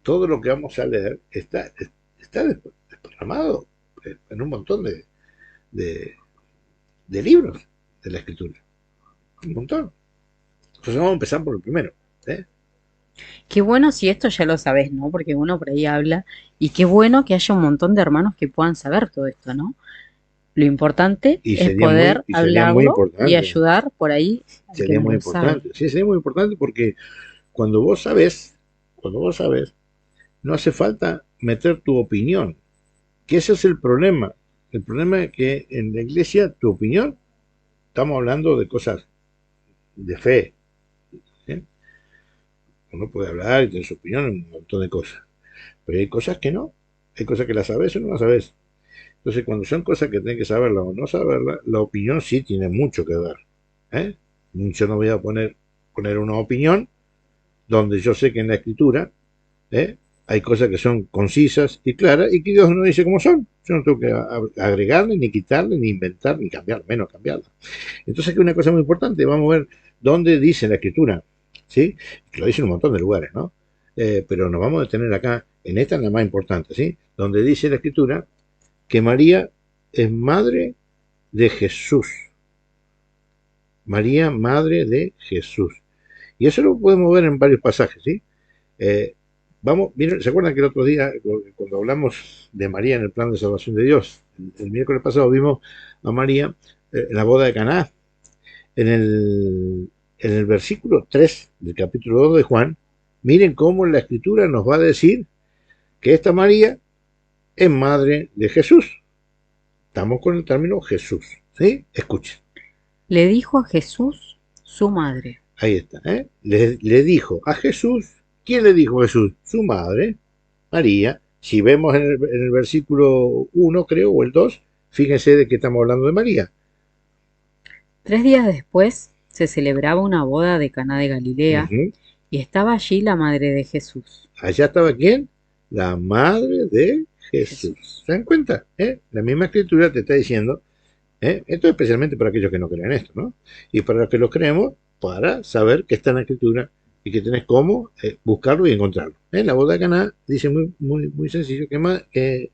todo lo que vamos a leer está desparramado en un montón de libros de la Escritura. Un montón. Entonces vamos a empezar por el primero. Qué bueno si esto ya lo sabés, ¿no? Porque uno por ahí habla y qué bueno que haya un montón de hermanos que puedan saber todo esto, ¿no? Lo importante Y es sería poder muy- y sería muy hablarlo importante. y ayudar por ahí al que Sería no muy lo sabe. importante. Sí, sería muy importante porque cuando vos sabés, no hace falta meter tu opinión. Que ese es el problema. El problema es que en la iglesia tu opinión, estamos hablando de cosas de fe. ¿Sí? Uno puede hablar y tener su opinión en un montón de cosas. Pero hay cosas que no. Hay cosas que las sabes o no las sabes. Entonces, cuando son cosas que tenés que saberla o no saberla, la opinión sí tiene mucho que ver. ¿Eh? Yo no voy a poner una opinión donde yo sé que en la escritura hay cosas que son concisas y claras y que Dios no dice cómo son. Yo no tengo que agregarle, ni quitarle, ni inventar, ni cambiar, menos cambiarla. Entonces, que una cosa muy importante, vamos a ver dónde dice la escritura. ¿Sí? Que lo dice en un montón de lugares, ¿no? Pero nos vamos a detener acá, en esta es la más importante, ¿sí? Donde dice la escritura que María es madre de Jesús. María, madre de Jesús. Y eso lo podemos ver en varios pasajes, ¿sí? Miren, ¿se acuerdan que el otro día, cuando hablamos de María en el plan de salvación de Dios, el miércoles pasado vimos a María en la boda de Caná? En el versículo 3 del capítulo 2 de Juan, miren cómo la escritura nos va a decir que esta María es madre de Jesús. Estamos con el término Jesús, ¿sí? Escuchen. Le dijo a Jesús su madre. Ahí está, ¿eh? Le dijo a Jesús. ¿Quién le dijo a Jesús? Su madre, María. Si vemos en el versículo 1, creo, o el 2, fíjense de que estamos hablando de María. 3 días después se celebraba una boda de Caná de Galilea Ujú. y estaba allí la madre de Jesús. Allá estaba ¿quién? La madre de Jesús. ¿Se dan cuenta? La misma escritura te está diciendo, esto es especialmente para aquellos que no creen esto, ¿no? Y para los que lo creemos, para saber que está en la escritura y que tenés cómo buscarlo y encontrarlo. La boda de Caná dice muy, muy, muy sencillo que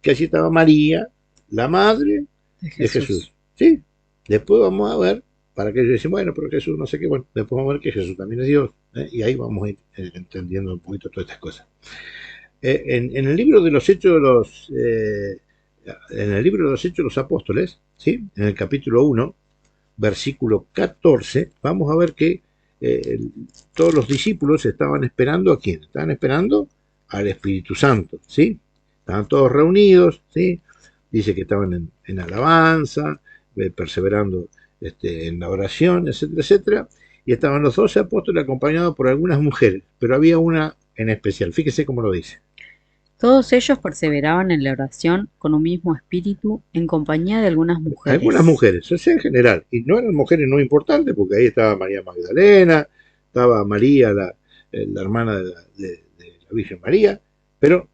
allí estaba María, la madre de Jesús. ¿Sí? Después vamos a ver, para aquellos que dicen, bueno, pero Jesús no sé qué, bueno, después vamos a ver que Jesús también es Dios, y ahí vamos a ir entendiendo un poquito todas estas cosas. En el libro de los Hechos de los Apóstoles, ¿sí? En el capítulo 1, versículo 14, vamos a ver que todos los discípulos estaban esperando ¿a quién? Estaban esperando al Espíritu Santo, ¿sí? Estaban todos reunidos, ¿sí? Dice que estaban en alabanza, perseverando en la oración, etcétera, etcétera. Y estaban los 12 apóstoles acompañados por algunas mujeres, pero había una en especial. Fíjese cómo lo dice. Todos ellos perseveraban en la oración con un mismo espíritu en compañía de algunas mujeres. Algunas mujeres, o sea, en general. Y no eran mujeres no importantes, porque ahí estaba María Magdalena, estaba María, la hermana de la Virgen María, pero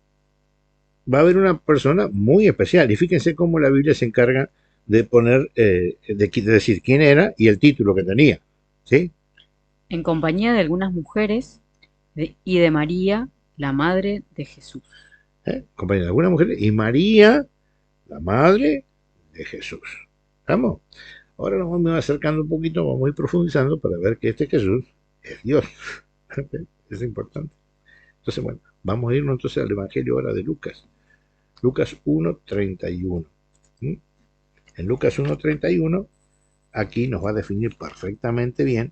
va a haber una persona muy especial. Y fíjense cómo la Biblia se encarga de poner, de decir quién era y el título que tenía. ¿Sí? En compañía de algunas mujeres y de María, la madre de Jesús. Compañía de algunas mujeres y María, la madre de Jesús. ¿Estamos? Ahora nos vamos acercando un poquito, vamos a ir profundizando para ver que este Jesús es Dios. Es importante. Entonces, bueno, vamos a irnos entonces al Evangelio ahora de Lucas. Lucas 1:31. ¿Mm? En Lucas 1:31, aquí nos va a definir perfectamente bien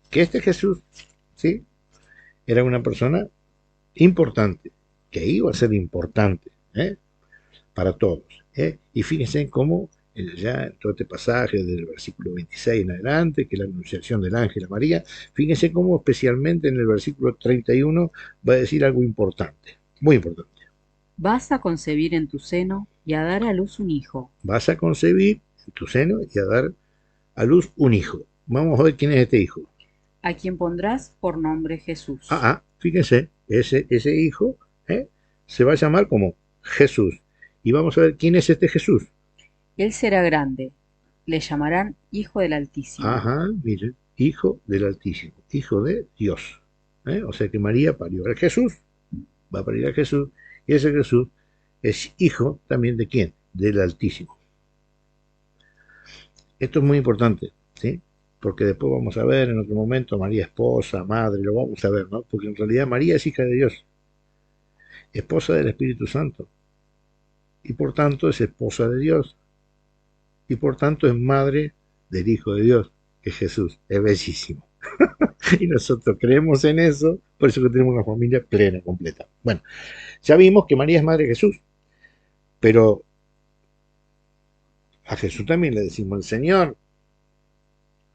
que este Jesús, ¿sí?, era una persona importante, que iba a ser importante, ¿eh?, para todos. Y fíjense cómo ya en todo este pasaje del versículo 26 en adelante, que es la anunciación del ángel a María, fíjense cómo especialmente en el versículo 31 va a decir algo importante, muy importante. Vas a concebir en tu seno y a dar a luz un hijo. Vas a concebir en tu seno y a dar a luz un hijo. Vamos a ver quién es este hijo. A quien pondrás por nombre Jesús. Fíjense, ese hijo se va a llamar como Jesús. Y vamos a ver quién es este Jesús. Él será grande, le llamarán Hijo del Altísimo. Miren, Hijo del Altísimo, Hijo de Dios. O sea que María parió a Jesús, va a parir a Jesús, y ese Jesús es hijo también de quién, del Altísimo. Esto es muy importante, ¿sí? Porque después vamos a ver en otro momento María esposa, madre, lo vamos a ver, ¿no? Porque en realidad María es hija de Dios, esposa del Espíritu Santo, y por tanto es esposa de Dios, y por tanto es madre del Hijo de Dios, que es Jesús. Es bellísimo. Y nosotros creemos en eso, por eso que tenemos una familia plena, completa. Bueno, ya vimos que María es madre de Jesús, pero a Jesús también le decimos el Señor.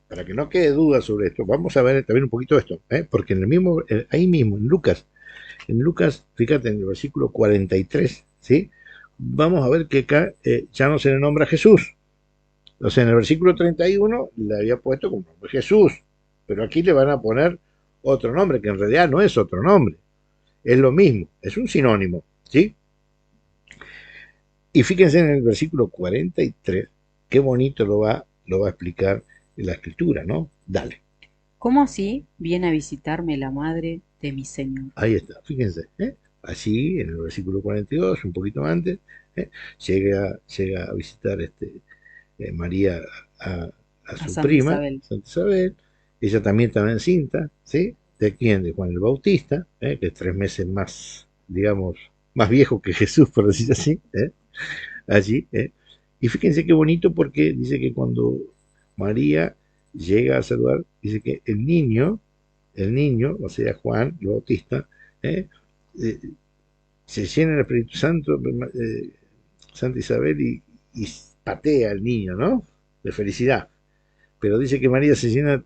Para que no quede duda sobre esto, vamos a ver también un poquito esto, porque en el mismo, ahí mismo, en Lucas, fíjate en el versículo 43, ¿sí?, vamos a ver que acá ya no se le nombra Jesús. O sea, en el versículo 31 le había puesto como nombre Jesús, pero aquí le van a poner otro nombre, que en realidad no es otro nombre, es lo mismo, es un sinónimo, ¿sí? Y fíjense en el versículo 43, qué bonito lo va a explicar la escritura, ¿no? Dale. ¿Cómo así viene a visitarme la madre de mi Señor? Ahí está, fíjense, así en el versículo 42, un poquito antes, llega a visitar María a su Santa prima, Isabel. Santa Isabel. Ella también estaba encinta, ¿sí? ¿De quién? De Juan el Bautista, que es 3 meses más, digamos, más viejo que Jesús, por decir así, allí. Y fíjense qué bonito, porque dice que cuando María llega a saludar, dice que el niño, o sea, Juan el Bautista, se llena el Espíritu Santo, Santa Isabel, y patea al niño, ¿no?, de felicidad. Pero dice que María se llena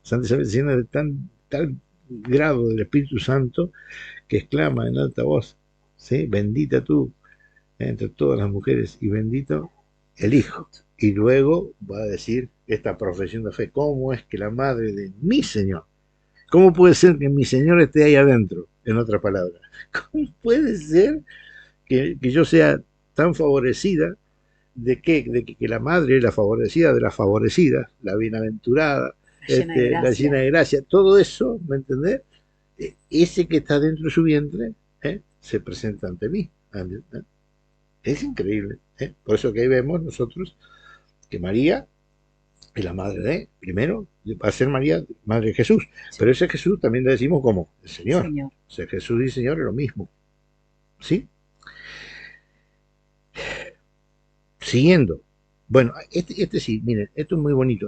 Santa Isabel se llena de tal grado del Espíritu Santo que exclama en alta voz, ¿sí?, bendita tú entre todas las mujeres y bendito el Hijo. Y luego va a decir esta profesión de fe: ¿cómo es que la madre de mi Señor? ¿Cómo puede ser que mi Señor esté ahí adentro? En otras palabras, ¿cómo puede ser que yo sea tan favorecida de que la madre, la favorecida de las favorecidas, la bienaventurada, la llena de gracia, todo eso, ¿me entendés? Ese que está dentro de su vientre, se presenta ante mí. Es increíble. Por eso que ahí vemos nosotros que María es la madre de, primero, va a ser María, madre de Jesús, sí. Pero ese Jesús también le decimos como el Señor. O sea, Jesús y Señor es lo mismo. ¿Sí? Siguiendo. Bueno, este sí, miren, esto es muy bonito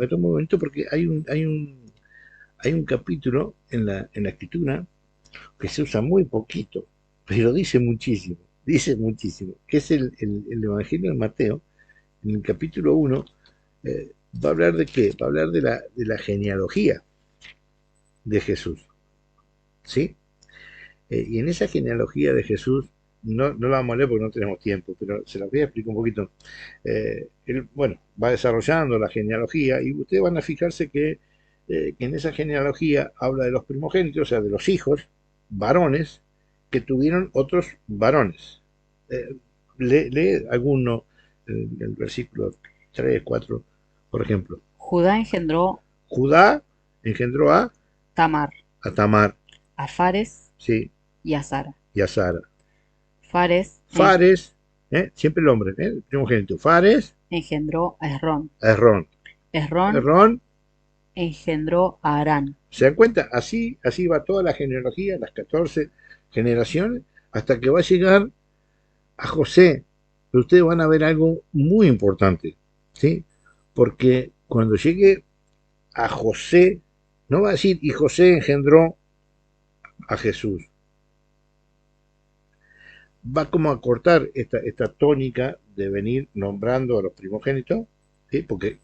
porque hay un capítulo en la escritura que se usa muy poquito, pero dice muchísimo, que es el Evangelio de Mateo. En el capítulo 1 va a hablar de qué, va a hablar de la genealogía de Jesús, ¿sí? Y en esa genealogía de Jesús, no la vamos a leer porque no tenemos tiempo, pero se la voy a explicar un poquito. Él, bueno, va desarrollando la genealogía y ustedes van a fijarse que en esa genealogía habla de los primogénitos, o sea, de los hijos varones que tuvieron otros varones. Lee alguno, el versículo 3, 4, por ejemplo. Judá engendró a Tamar, a Fares, sí, y a Sara. Fares, Fares, siempre el hombre, el primogénito. Fares engendró a Esrón. A Esrón. Esrón Esrón, engendró a Arán. ¿se dan cuenta? Así va toda la genealogía, las 14 generaciones, hasta que va a llegar a José. Pero ustedes van a ver algo muy importante, ¿sí? Porque cuando llegue a José, no va a decir, y José engendró a Jesús. Va como a cortar esta tónica de venir nombrando a los primogénitos, ¿sí? Porque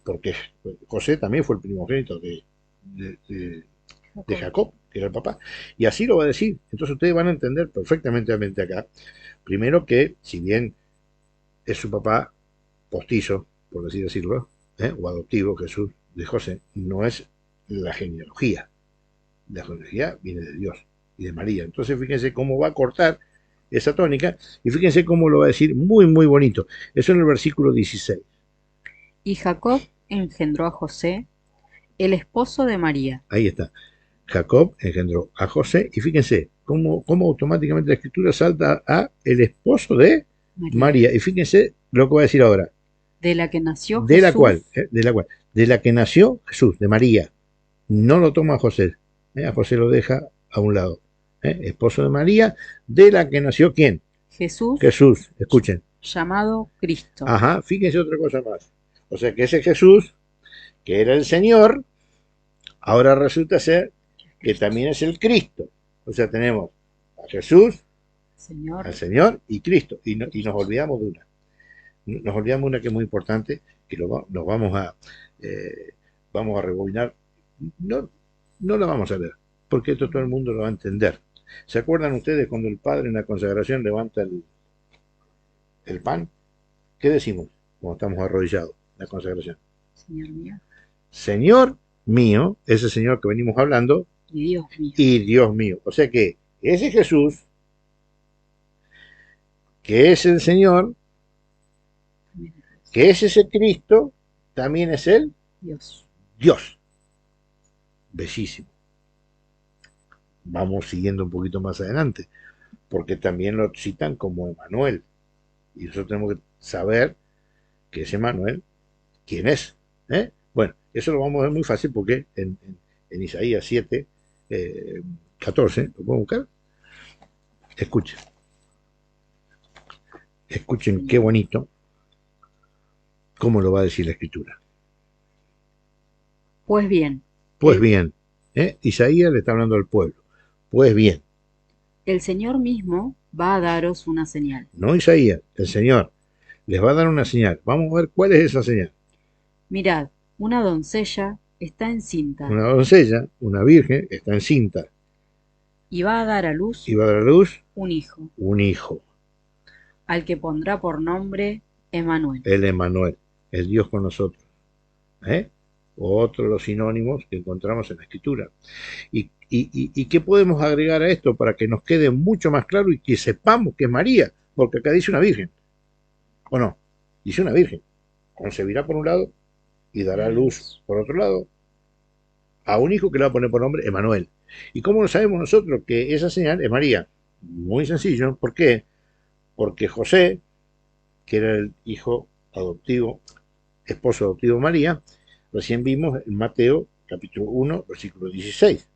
José también fue el primogénito de, de- de Jacob, que era el papá. Y así lo va a decir. Entonces ustedes van a entender perfectamente acá. Primero que, si bien es su papá postizo, por así decirlo, o adoptivo, Jesús de José, no es la genealogía. La genealogía viene de Dios y de María. Entonces fíjense cómo va a cortar esa tónica y fíjense cómo lo va a decir muy, muy bonito. Eso en el versículo 16. Y Jacob engendró a José, el esposo de María. Ahí está. Jacob engendró a José y fíjense cómo automáticamente la escritura salta a el esposo de María. Y fíjense lo que va a decir ahora. De la que nació De la Jesús. cual, de la que nació Jesús, de María. No lo toma a José. A José lo deja a un lado. Esposo de María, de la que nació ¿quién? Jesús, Jesús, escuchen. llamado Cristo. Ajá, fíjense otra cosa más. O sea que ese Jesús, que era el Señor, ahora resulta ser que también es el Cristo. O sea, tenemos a Jesús, Señor. al Señor y Cristo. Y nos olvidamos de una. Nos olvidamos de una que es muy importante, que nos vamos a rebobinar. No, no la vamos a ver, porque esto todo el mundo lo va a entender. ¿Se acuerdan ustedes cuando el Padre en la consagración levanta el pan? ¿Qué decimos cuando estamos arrodillados en la consagración? Señor mío. Señor mío, ese Señor que venimos hablando, Y Dios mío. y Dios mío. O sea que ese Jesús, que es el Señor, que es ese Cristo, también es el Dios. Dios. Bellísimo. Vamos siguiendo un poquito más adelante, porque también lo citan como Emanuel. Y nosotros tenemos que saber que ese Emanuel, ¿quién es? Bueno, eso lo vamos a ver muy fácil porque en Isaías 7, 14, ¿lo puedo buscar? Escuchen. Escuchen qué bonito cómo lo va a decir la escritura. Pues bien. Pues bien, Isaías le está hablando al pueblo. Pues bien, el Señor mismo va a daros una señal. no Isaías, el Señor les va a dar una señal. Vamos a ver cuál es esa señal. Mirad, una doncella está encinta. Una doncella, una virgen, está encinta. Y va a dar a luz. Y va a dar a luz un hijo. Un hijo. Al que pondrá por nombre Emanuel. El Emanuel, el Dios con nosotros. Otro de los sinónimos que encontramos en la escritura. ¿Y qué podemos agregar a esto para que nos quede mucho más claro y que sepamos que es María? Porque acá dice una virgen. ¿O no? Dice una virgen. Concebirá por un lado y dará luz por otro lado a un hijo que le va a poner por nombre Emanuel. ¿Y cómo lo sabemos nosotros que esa señal es María? Muy sencillo. ¿Por qué? Porque José, que era el hijo adoptivo, esposo adoptivo de María, recién vimos en Mateo capítulo 1, versículo 16.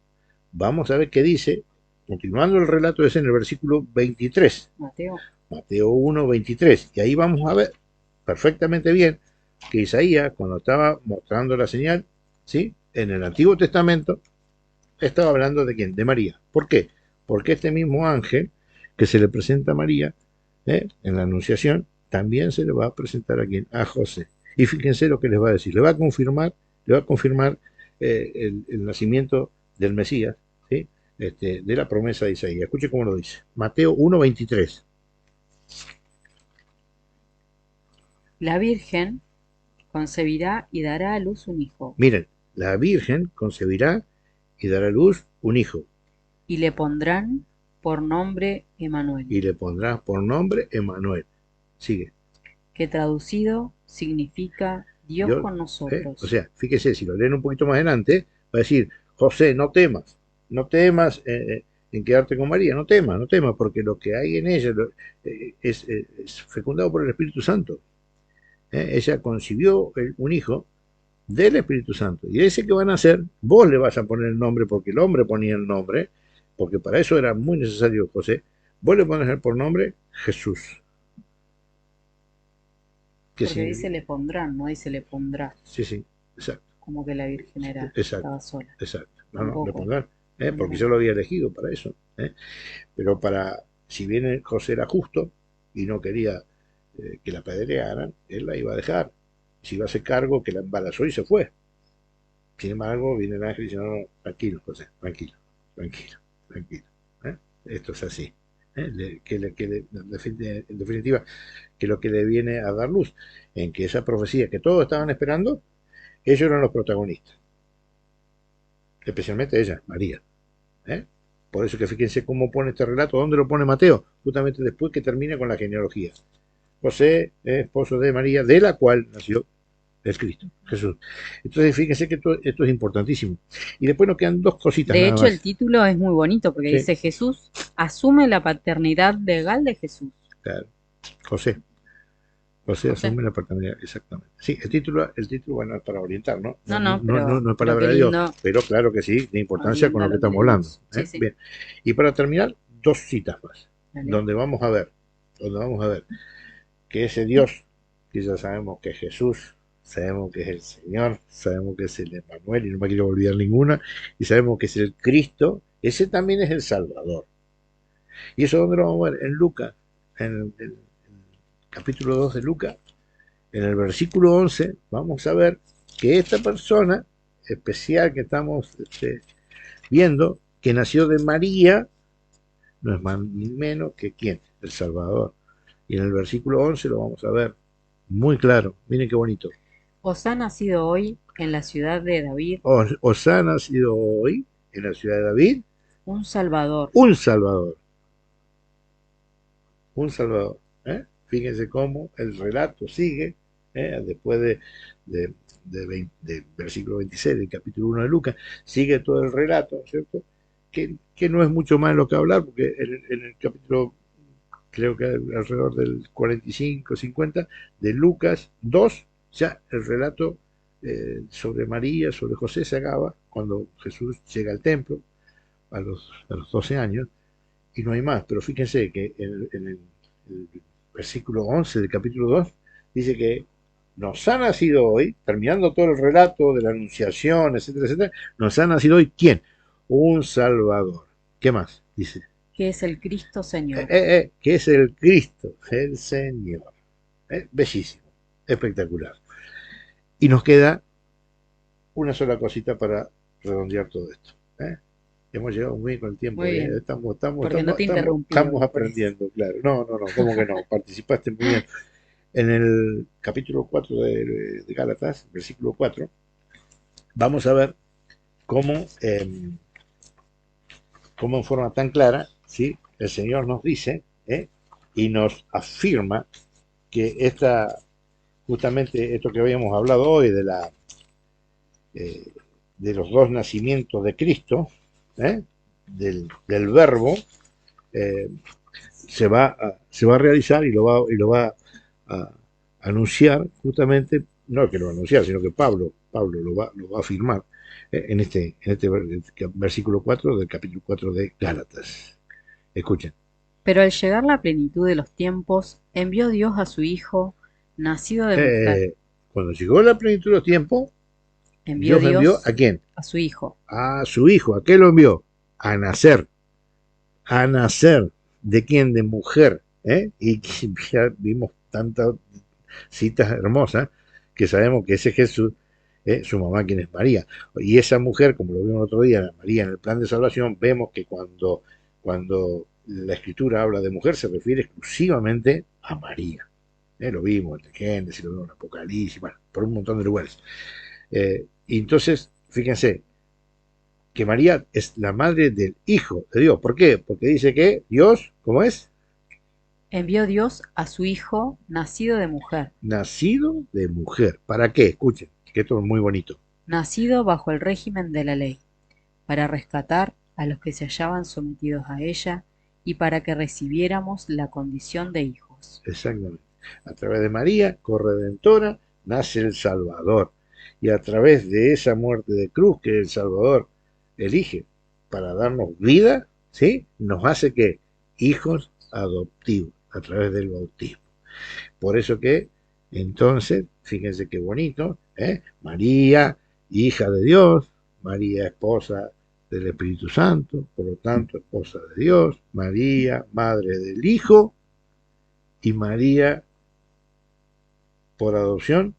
Vamos a ver qué dice, continuando el relato es en el versículo 23. Mateo 1, 23. Y ahí vamos a ver perfectamente bien que Isaías, cuando estaba mostrando la señal, ¿sí?, en el Antiguo Testamento, estaba hablando de quién, de María. ¿Por qué? Porque este mismo ángel que se le presenta a María en la Anunciación, también se le va a presentar a quién, a José. Y fíjense lo que les va a decir, le va a confirmar el nacimiento del Mesías, ¿sí?, de la promesa de Isaías. Escuche cómo lo dice. Mateo 1, 23. La Virgen concebirá y dará a luz un hijo. Miren, la Virgen concebirá y dará a luz un hijo. Y le pondrán por nombre Emanuel. Y le pondrá por nombre Emanuel. Sigue. Que traducido significa Dios con nosotros. O sea, fíjese, si lo leen un poquito más adelante, va a decir, José, no temas en quedarte con María, no temas, porque lo que hay en ella es fecundado por el Espíritu Santo. Ella concibió un hijo del Espíritu Santo. Y ese que van a hacer, vos le vas a poner el nombre, porque el hombre ponía el nombre, porque para eso era muy necesario José. Vos le pones por nombre Jesús. ¿Qué Porque dice significa? le pondrán, no dice le pondrá, Sí, sí, exacto, como que la Virgen exacto, estaba sola. exacto. No, no, le Tampoco. pondrán, porque yo lo había elegido para eso. Pero si bien José era justo y no quería que la apedrearan, él la iba a dejar. Se iba a hacer cargo, que la embarazó y se fue. Sin embargo, viene el ángel y dice, no, no, tranquilo, José, tranquilo, tranquilo, tranquilo. ¿eh? Esto es así. En definitiva, que lo que le viene a dar luz, en que esa profecía que todos estaban esperando, ellos eran los protagonistas, especialmente ella, María. ¿eh? Por eso que fíjense cómo pone este relato, dónde lo pone Mateo, justamente después que termina con la genealogía. José, esposo de María, de la cual nació el Cristo, Jesús. Entonces, fíjense que esto es importantísimo. Y después nos quedan dos cositas De nada hecho, el más. título es muy bonito porque Sí, dice Jesús asume la paternidad legal de Jesús. claro. José. José José. asume la paternidad, exactamente. Sí, el título, bueno, es para orientar, ¿no? No, No, no, no, no, no, no es pero qué palabra de Dios, lindo, pero claro que sí, de importancia con orienta lo que lo que estamos hablando. leímos. Sí, sí, Bien. Y para terminar, dos citas más, dale. donde vamos a ver que ese Dios, que ya sabemos que es Jesús, sabemos que es el Señor, sabemos que es el Emmanuel, y no me quiero olvidar ninguna, y sabemos que es el Cristo, ese también es el Salvador. ¿Y eso dónde lo vamos a ver? En Lucas, en capítulo 2 de Lucas, en el versículo 11, vamos a ver que esta persona especial que estamos viendo, que nació de María, no es más ni menos que quién, el Salvador. Y en el versículo 11 lo vamos a ver muy claro. Miren qué bonito. Os ha nacido hoy en la ciudad de David Os ha nacido hoy en la ciudad de David un Salvador. un Salvador. Un Salvador. Fíjense cómo el relato sigue después de versículo 26 del capítulo 1 de Lucas, sigue todo el relato, ¿cierto? Que no es mucho más lo que hablar, porque en el capítulo, creo que alrededor del 45, 50, de Lucas 2, ya el relato sobre María, sobre José se acaba cuando Jesús llega al templo a los 12 años, y no hay más. Pero fíjense que el versículo 11 del capítulo 2 dice que nos ha nacido hoy, terminando todo el relato de la anunciación, etcétera, etcétera, nos ha nacido hoy ¿quién? Un Salvador. ¿Qué más? Dice. Que es el Cristo Señor. Que es el Cristo, el Señor. Bellísimo, espectacular. Y nos queda una sola cosita para redondear todo esto. Hemos llegado muy bien con el tiempo. Muy bien, porque no te interrumpí hoy, Estamos por eso. aprendiendo, claro. No, no, no, ¿cómo que no? Participaste muy bien. En el capítulo 4 de Gálatas, versículo 4, vamos a ver cómo, cómo en forma tan clara, ¿sí? El Señor nos dice y nos afirma que justamente esto que habíamos hablado hoy eh, de los dos nacimientos de Cristo, del verbo, eh, se va a realizar y lo va a anunciar justamente, no que lo va a anunciar, sino que Pablo lo va a afirmar en este versículo 4 del capítulo 4 de Gálatas. Escuchen. Pero al llegar la plenitud de los tiempos, envió Dios a su Hijo, nacido de mujer. Cuando llegó la plenitud de los tiempos, Envió Dios envió Dios ¿a quién? a su Hijo. A su Hijo. ¿A qué lo envió? A nacer. A nacer. ¿De quién? De mujer. Y ya vimos tantas citas hermosas que sabemos que ese Jesús, su mamá quien es María. Y esa mujer, como lo vimos el otro día, María en el plan de salvación, vemos que cuando la escritura habla de mujer se refiere exclusivamente a María. Lo vimos en Génesis, lo vimos en Apocalipsis, bueno, por un montón de lugares. Y entonces, fíjense, que María es la madre del Hijo de Dios. ¿Por qué? Porque dice que Dios, ¿cómo es? Envió Dios a su Hijo, nacido de mujer. Nacido de mujer. ¿Para qué? Escuchen, que esto es muy bonito. Nacido bajo el régimen de la ley, para rescatar a los que se hallaban sometidos a ella y para que recibiéramos la condición de hijos. Exactamente. A través de María, corredentora, nace el Salvador. Y a través de esa muerte de cruz que el Salvador elige para darnos vida, ¿sí? Nos hace que hijos adoptivos a través del bautismo. Por eso que, entonces, fíjense qué bonito, María, hija de Dios, María, esposa del Espíritu Santo, por lo tanto, esposa de Dios, María, madre del Hijo, y María, por adopción,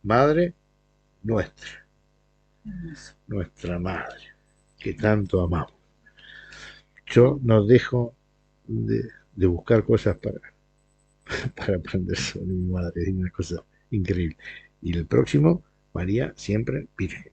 madre nuestra, nuestra madre, que tanto amamos. Yo no dejo de buscar cosas para aprender sobre mi madre, es una cosa increíble. Y el próximo, María siempre Virgen.